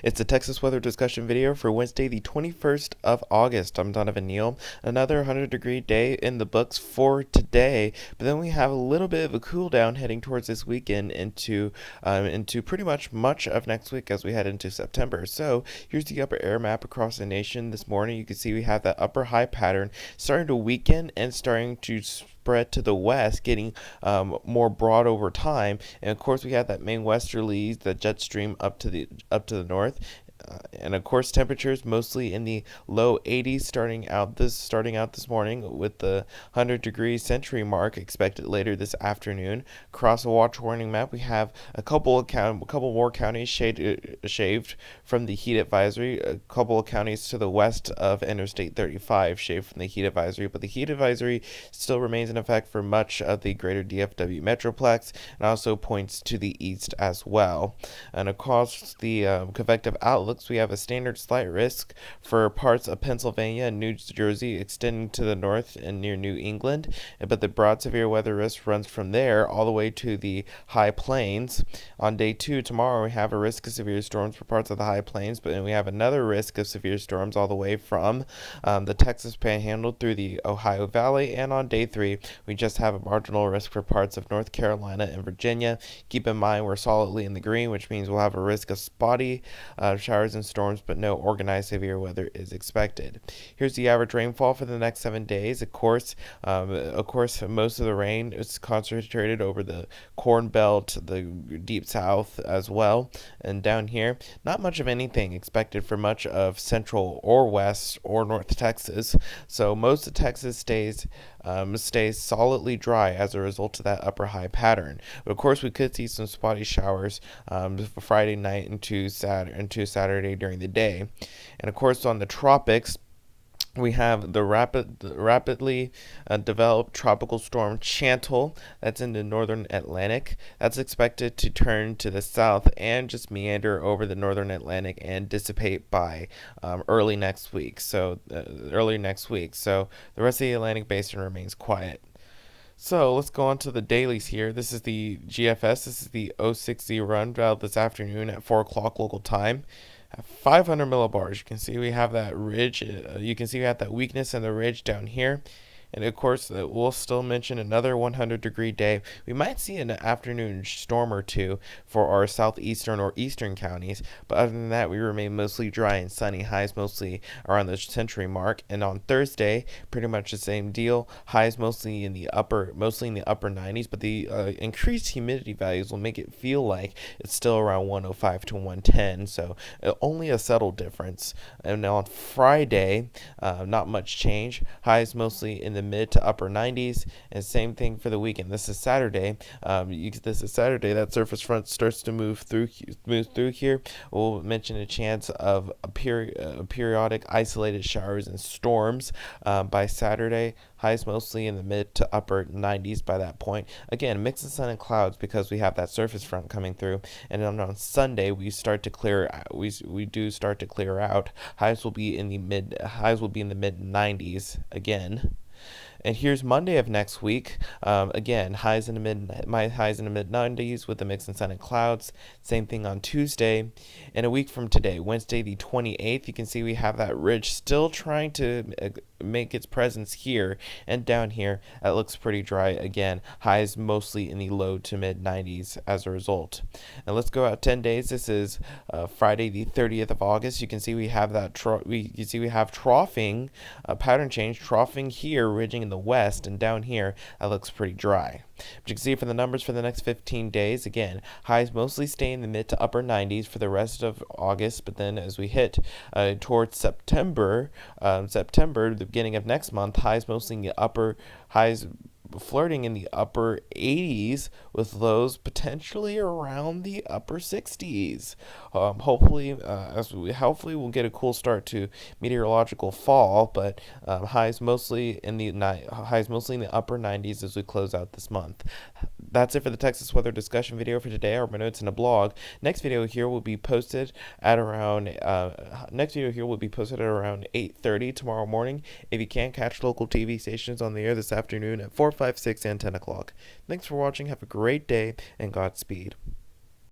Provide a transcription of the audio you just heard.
It's a Texas weather discussion video for Wednesday, the 21st of August. I'm Donovan Neal. Another 100-degree day in the books for today, but then we have a little bit of a cool down heading towards this weekend into pretty much of next week as we head into September. So here's the upper air map across the nation this morning. You can see we have that upper high pattern starting to weaken and starting to spread to the west, getting more broad over time. And of course, we have that main westerlies, the jet stream up to the north. And of course, temperatures mostly in the low 80s starting out this morning, with the 100-degree century mark expected later this afternoon. Across the watch warning map, we have a couple more counties shaved from the heat advisory. A couple of counties to the west of Interstate 35 shaved from the heat advisory, but the heat advisory still remains in effect for much of the greater DFW metroplex, and also points to the east as well. And across the convective outlooks, we have a standard slight risk for parts of Pennsylvania and New Jersey extending to the north and near New England, but the broad severe weather risk runs from there all the way to the high plains. On day 2 tomorrow, we have a risk of severe storms for parts of the high plains, but then we have another risk of severe storms all the way from the Texas Panhandle through the Ohio Valley. And on day 3, we just have a marginal risk for parts of North Carolina and Virginia. Keep in mind we're solidly in the green, which means we'll have a risk of spotty showers and storms, but no organized severe weather is expected. Here's the average rainfall for the next 7 days. Of course, most of the rain is concentrated over the Corn Belt, the Deep South as well, and down here, not much of anything expected for much of Central or West or North Texas. So most of Texas stays solidly dry as a result of that upper high pattern. But of course, we could see some spotty showers Friday night into Saturday during the day. And of course, on the tropics, we have the rapidly developed tropical storm Chantal that's in the northern Atlantic. That's expected to turn to the south and just meander over the northern Atlantic and dissipate by early next week. So the rest of the Atlantic basin remains quiet. So let's go on to the dailies here. This is the GFS. This is the 060 run out this afternoon at 4 o'clock local time. 500 millibars. You can see we have that ridge. You can see we have that weakness in the ridge down here. And of course, we'll still mention another 100-degree day. We might see an afternoon storm or two for our southeastern or eastern counties, but other than that, we remain mostly dry and sunny. Highs mostly around the century mark. And on Thursday, pretty much the same deal. Highs mostly in the upper 90s, but the increased humidity values will make it feel like it's still around 105 to 110. So only a subtle difference. And on Friday, not much change. Highs mostly in the mid to upper 90s, and same thing for the weekend. This is Saturday. That surface front starts to move through here. We'll mention a chance of periodic isolated showers and storms by Saturday. Highs mostly in the mid to upper 90s by that point. Again, mix of sun and clouds because we have that surface front coming through. And then on Sunday, we do start to clear out. Highs will be in the mid 90s again. And here's Monday of next week. Again, highs in the mid 90s with a mix of sun and clouds. Same thing on Tuesday. And a week from today, Wednesday the 28th, you can see we have that ridge still trying to make its presence here and down here. That looks pretty dry again. Highs mostly in the low to mid 90s as a result. And let's go out 10 days. This is Friday the 30th of August. You can see we have that we have troughing pattern change, troughing here, ridging in the west, and down here that looks pretty dry. But you can see from the numbers for the next 15 days, again, highs mostly stay in the mid to upper 90s for the rest of August, but then as we hit towards September, the beginning of next month, highs flirting in the upper 80s with lows potentially around the upper 60s. Hopefully we'll get a cool start to meteorological fall, but highs mostly in the upper 90s as we close out this month. That's it for the Texas weather discussion video for today. Our notes in a blog. Next video here will be posted at around 8:30 tomorrow morning. If you can't catch local TV stations on the air this afternoon at 4, 5, 6, and 10 o'clock. Thanks for watching. Have a great day and Godspeed.